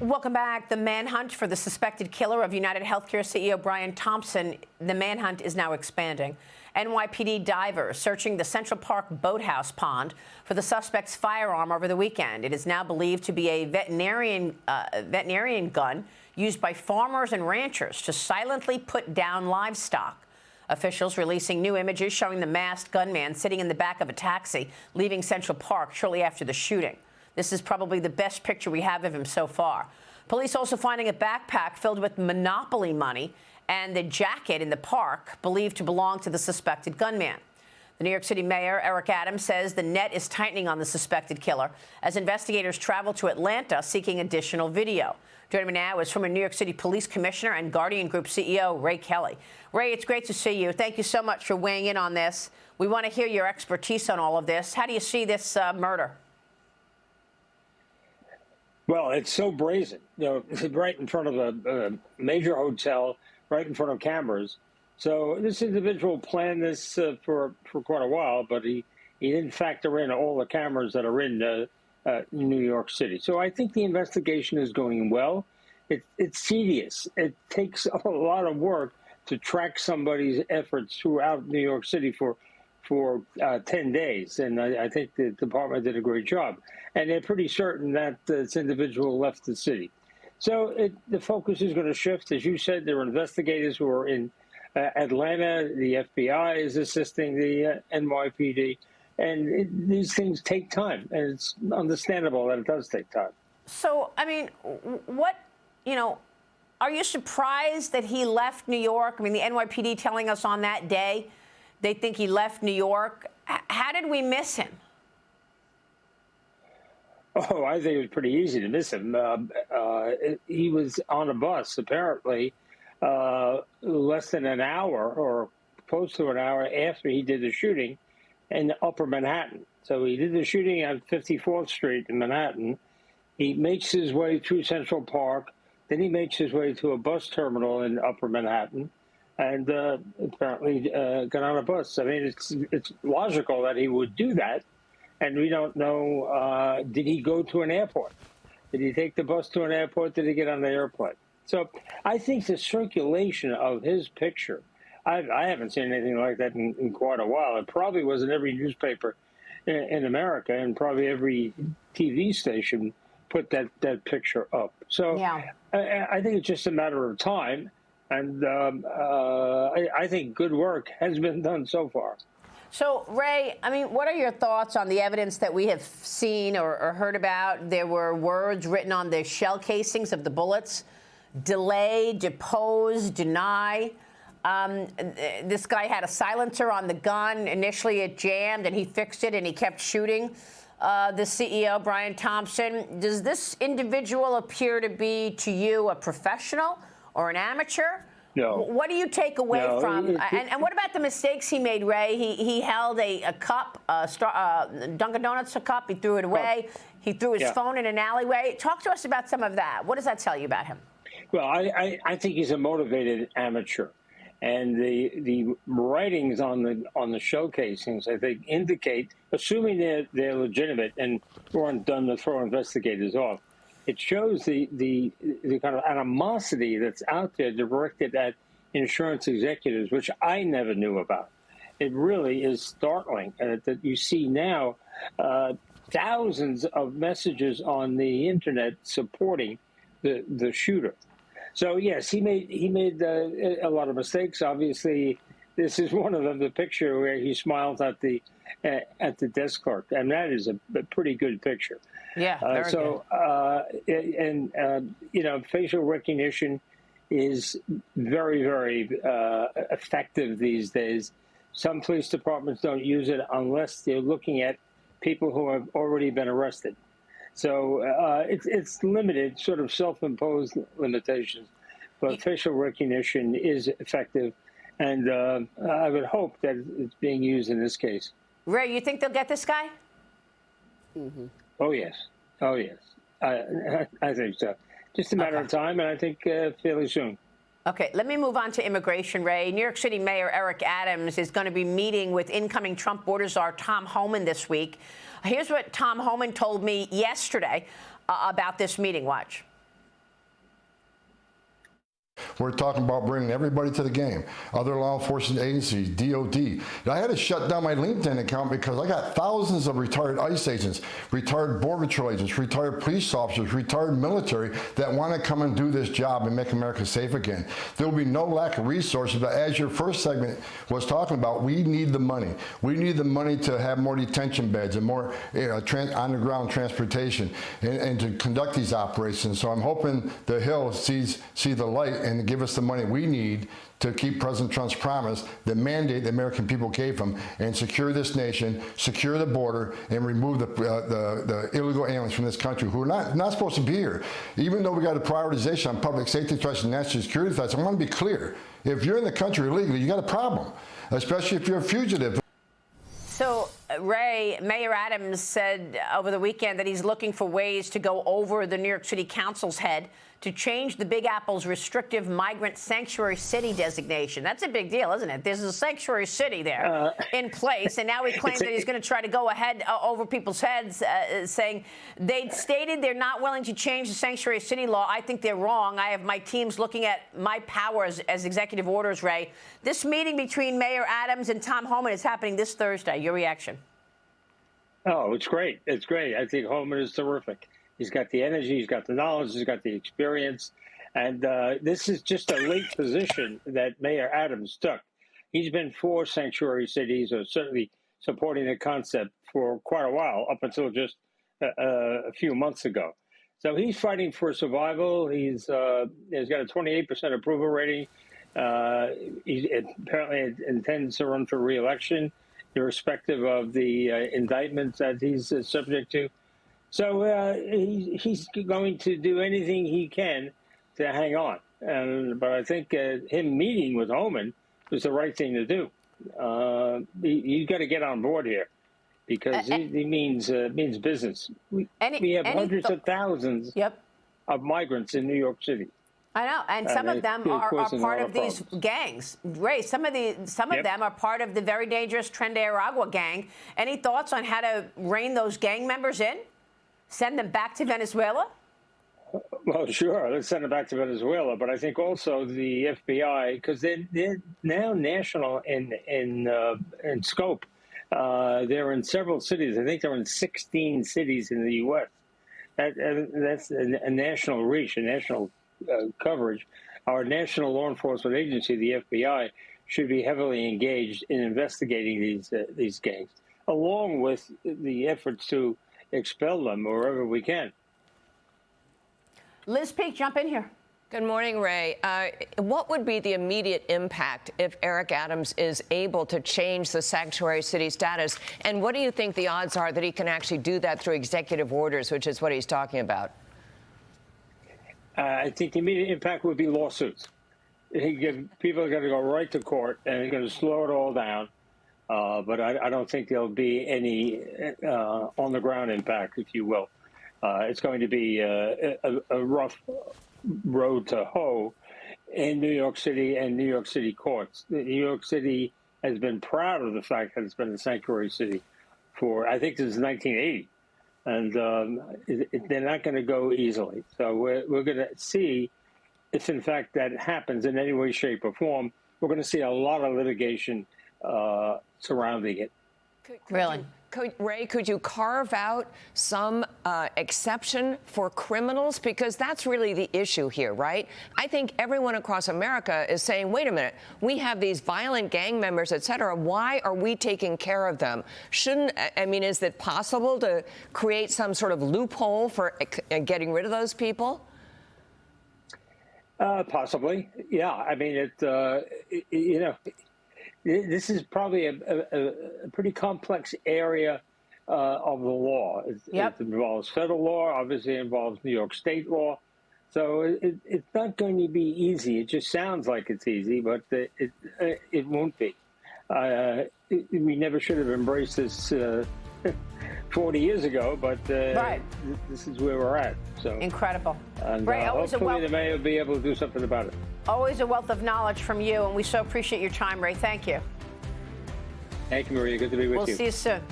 Welcome back. The manhunt for the suspected killer of UnitedHealthcare CEO Brian Thompson, the manhunt is now expanding. NYPD divers searching the Central Park boathouse pond for the suspect's firearm over the weekend. It is now believed to be a veterinarian gun used by farmers and ranchers to silently put down livestock. Officials releasing new images showing the masked gunman sitting in the back of a taxi leaving Central Park shortly after the shooting. This is probably the best picture we have of him so far. Police also finding a backpack filled with Monopoly money and the jacket in the park believed to belong to the suspected gunman. The New York City mayor, Eric Adams, says the net is tightening on the suspected killer as investigators travel to Atlanta seeking additional video. Joining me now is former New York City Police Commissioner and Guardian Group CEO, Ray Kelly. Ray, it's great to see you. Thank you so much for weighing in on this. We want to hear your expertise on all of this. How do you see this murder? Well, it's so brazen, right in front of a major hotel, right in front of cameras. So this individual planned this for quite a while, but he didn't factor in all the cameras that are in New York City. So I think the investigation is going well. It's tedious. It takes a lot of work to track somebody's efforts throughout New York City for 10 days. And I think the department did a great job. And they're pretty certain that this individual left the city. So the focus is going to shift. As you said, there are investigators who are in Atlanta. The FBI is assisting the NYPD. And these things take time. And it's understandable that it does take time. So, I mean, are you surprised that he left New York? I mean, the NYPD telling us on that day they think he left New York. How did we miss him? Oh, I think it was pretty easy to miss him. He was on a bus, apparently, less than an hour or close to an hour after he did the shooting in Upper Manhattan. So he did the shooting on 54th Street in Manhattan. He makes his way through Central Park. Then he makes his way to a bus terminal in Upper Manhattan and apparently got on a bus. I mean, it's logical that he would do that. And we don't know, did he go to an airport? Did he take the bus to an airport? Did he get on the airplane? So I think the circulation of his picture, I haven't seen anything like that in quite a while. It probably was in every newspaper in America, and probably every TV station put that picture up. So yeah. I think it's just a matter of time. And I think good work has been done so far. So, Ray, I mean, what are your thoughts on the evidence that we have seen or heard about? There were words written on the shell casings of the bullets: delay, depose, deny. This guy had a silencer on the gun. Initially, it jammed, and he fixed it, and he kept shooting. The CEO, Brian Thompson, does this individual appear to be, to you, a professional or an amateur? No. What do you take away from? And what about the mistakes he made, Ray? He held a cup, Dunkin' Donuts cup. He threw it away. He threw his phone in an alleyway. Talk to us about some of that. What does that tell you about him? Well, I think he's a motivated amateur. And the writings on the shell casings, I think, indicate, assuming they're legitimate and weren't done to throw investigators off, it shows the kind of animosity that's out there directed at insurance executives, which I never knew about. It really is startling that you see now thousands of messages on the internet supporting the shooter. So yes, he made a lot of mistakes. Obviously, this is one of them. The picture where he smiles at the desk clerk, and that is a pretty good picture. Yeah, very good. Facial recognition is very, very effective these days. Some police departments don't use it unless they're looking at people who have already been arrested. So it's limited, sort of self-imposed limitations, but facial recognition is effective, and I would hope that it's being used in this case. Ray, you think they'll get this guy? Mm-hmm. Oh, yes. I think so. Just a matter of time, and I think fairly soon. Okay, let me move on to immigration, Ray. New York City Mayor Eric Adams is going to be meeting with incoming Trump border czar Tom Homan this week. Here's what Tom Homan told me yesterday about this meeting. Watch. We're talking about bringing everybody to the game. Other law enforcement agencies, DOD. I had to shut down my LinkedIn account because I got thousands of retired ICE agents, retired Border Patrol agents, retired police officers, retired military that want to come and do this job and make America safe again. There will be no lack of resources, but as your first segment was talking about, we need the money. We need the money to have more detention beds and more on-the-ground transportation and to conduct these operations. So I'm hoping the Hill see the light and give us the money we need to keep President Trump's promise, the mandate the American people gave him, and secure this nation, secure the border, and remove the illegal aliens from this country who are not supposed to be here. Even though we got a prioritization on public safety threats and national security threats, I want to be clear. If you're in the country illegally, you got a problem, especially if you're a fugitive. So, Ray, Mayor Adams said over the weekend that he's looking for ways to go over the New York City Council's head to change the Big Apple's restrictive migrant sanctuary city designation. That's a big deal, isn't it? There's a sanctuary city there in place, and now he claims that he's going to try to go ahead over people's heads, saying they stated they're not willing to change the sanctuary city law. I think they're wrong. I have my teams looking at my powers as executive orders, Ray. This meeting between Mayor Adams and Tom Homan is happening this Thursday. Your reaction? Oh, it's great. It's great. I think Homan is terrific. He's got the energy, he's got the knowledge, he's got the experience. And this is just a late position that Mayor Adams took. He's been for sanctuary cities, or certainly supporting the concept for quite a while, up until just a few months ago. So he's fighting for survival. He's got a 28% approval rating. He apparently intends to run for re-election, irrespective of the indictments that he's subject to. So he's going to do anything he can to hang on. But I think him meeting with Homan was the right thing to do. You've got to get on board here, because he means business. We have hundreds of thousands of migrants in New York City. I know, and some of them are part of these gangs. Ray, some of them are part of the very dangerous Tren de Aragua gang. Any thoughts on how to rein those gang members in? Send them back to Venezuela? Well, sure, let's send them back to Venezuela. But I think also the FBI, because they're now national in scope. They're in several cities. I think they're in 16 cities in the U.S. That's a national reach, a national coverage. Our national law enforcement agency, the FBI, should be heavily engaged in investigating these gangs, along with the efforts to expel them wherever we can. Liz Peek, jump in here. Good morning, Ray. What would be the immediate impact if Eric Adams is able to change the sanctuary city status? And what do you think the odds are that he can actually do that through executive orders, which is what he's talking about? I think the immediate impact would be lawsuits. People are going to go right to court, and they're going to slow it all down. But I don't think there'll be any on-the-ground impact, if you will. It's going to be a rough road to hoe in New York City and New York City courts. New York City has been proud of the fact that it's been a sanctuary city for, I think, since 1980. And they're not going to go easily. So we're going to see if, in fact, that happens in any way, shape, or form. We're going to see a lot of litigation surrounding it. Really? Ray, could you carve out some exception for criminals? Because that's really the issue here, right? I think everyone across America is saying, wait a minute, we have these violent gang members, et cetera. Why are we taking care of them? Is it possible to create some sort of loophole for getting rid of those people? Possibly, yeah. This is probably a pretty complex area of the law. It involves federal law, obviously it involves New York state law. So it's not going to be easy. It just sounds like it's easy, but it won't be. We never should have embraced this 40 years ago, but this is where we're at. So incredible. And Ray, hopefully the mayor will be able to do something about it. Always a wealth of knowledge from you, and we so appreciate your time, Ray. Thank you. Thank you, Maria. Good to be with you. We'll see you soon.